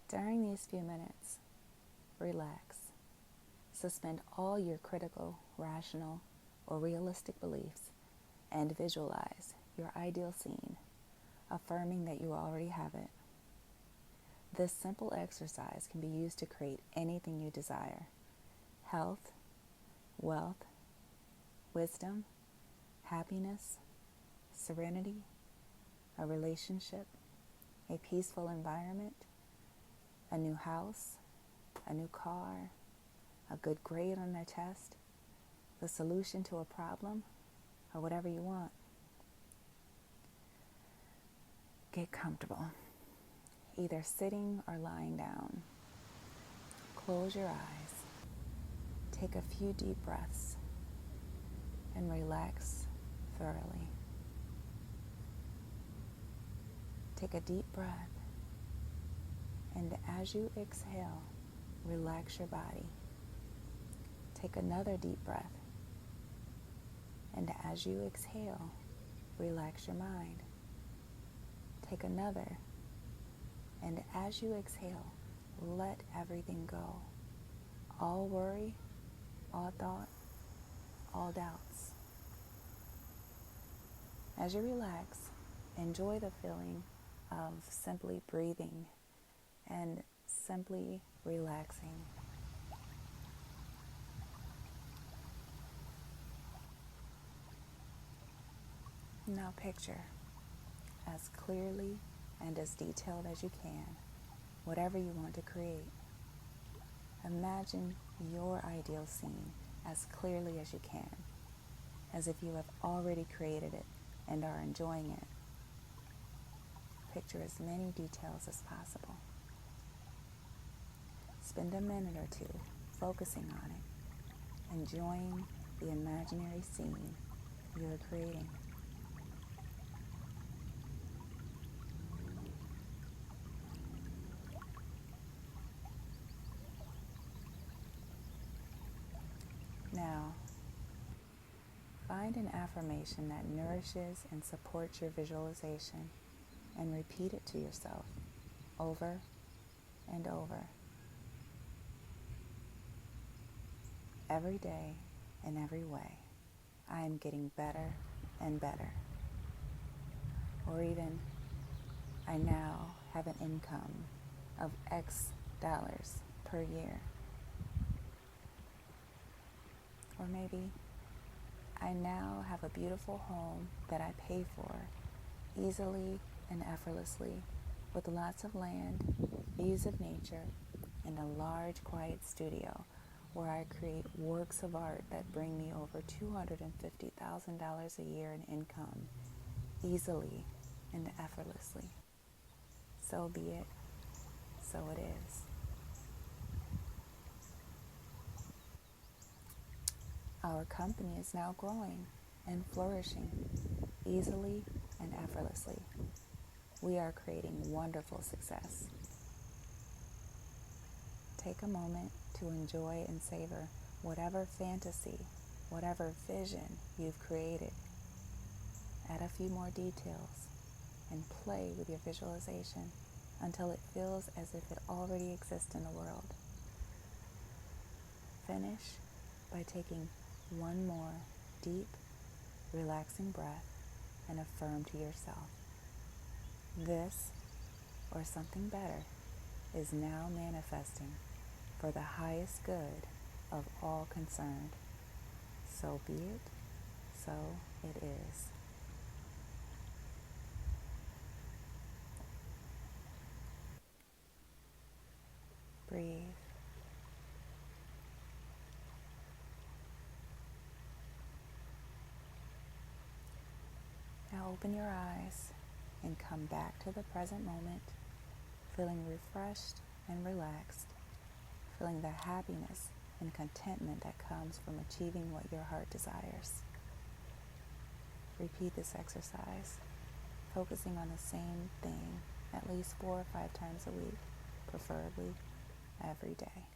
During these few minutes, relax. Suspend all your critical, rational, or realistic beliefs and visualize your ideal scene, affirming that you already have it. This simple exercise can be used to create anything you desire: health, wealth, wisdom, happiness, serenity, a relationship, a peaceful environment, a new house, a new car, a good grade on a test, the solution to a problem, or whatever you want. Get comfortable, either sitting or lying down. Close your eyes. Take a few deep breaths and relax thoroughly. Take a deep breath, and as you exhale, relax your body. Take another deep breath, and as you exhale, relax your mind. Take another, and as you exhale, let everything go. All worry, all thought, all doubts. As you relax, enjoy the feeling of simply breathing and simply relaxing. Now picture, as clearly and as detailed as you can, whatever you want to create. Imagine your ideal scene as clearly as you can, as if you have already created it and are enjoying it. Picture as many details as possible. Spend a minute or two focusing on it, enjoying the imaginary scene you are creating. Now, find an affirmation that nourishes and supports your visualization and repeat it to yourself over and over. Every day, in every way, I am getting better and better. Or even, I now have an income of X dollars per year. Or maybe, I now have a beautiful home that I pay for easily and effortlessly, with lots of land, views of nature, and a large, quiet studio where I create works of art that bring me over $250,000 a year in income, easily and effortlessly. So be it, so it is. Our company is now growing and flourishing easily and effortlessly. We are creating wonderful success. Take a moment to enjoy and savor whatever fantasy, whatever vision you've created. Add a few more details and play with your visualization until it feels as if it already exists in the world. Finish by taking one more deep, relaxing breath and affirm to yourself, this, or something better, is now manifesting for the highest good of all concerned. So be it, so it is. Breathe. Now open your eyes and come back to the present moment, feeling refreshed and relaxed, feeling the happiness and contentment that comes from achieving what your heart desires. Repeat this exercise, focusing on the same thing at least 4 or 5 times a week, preferably every day.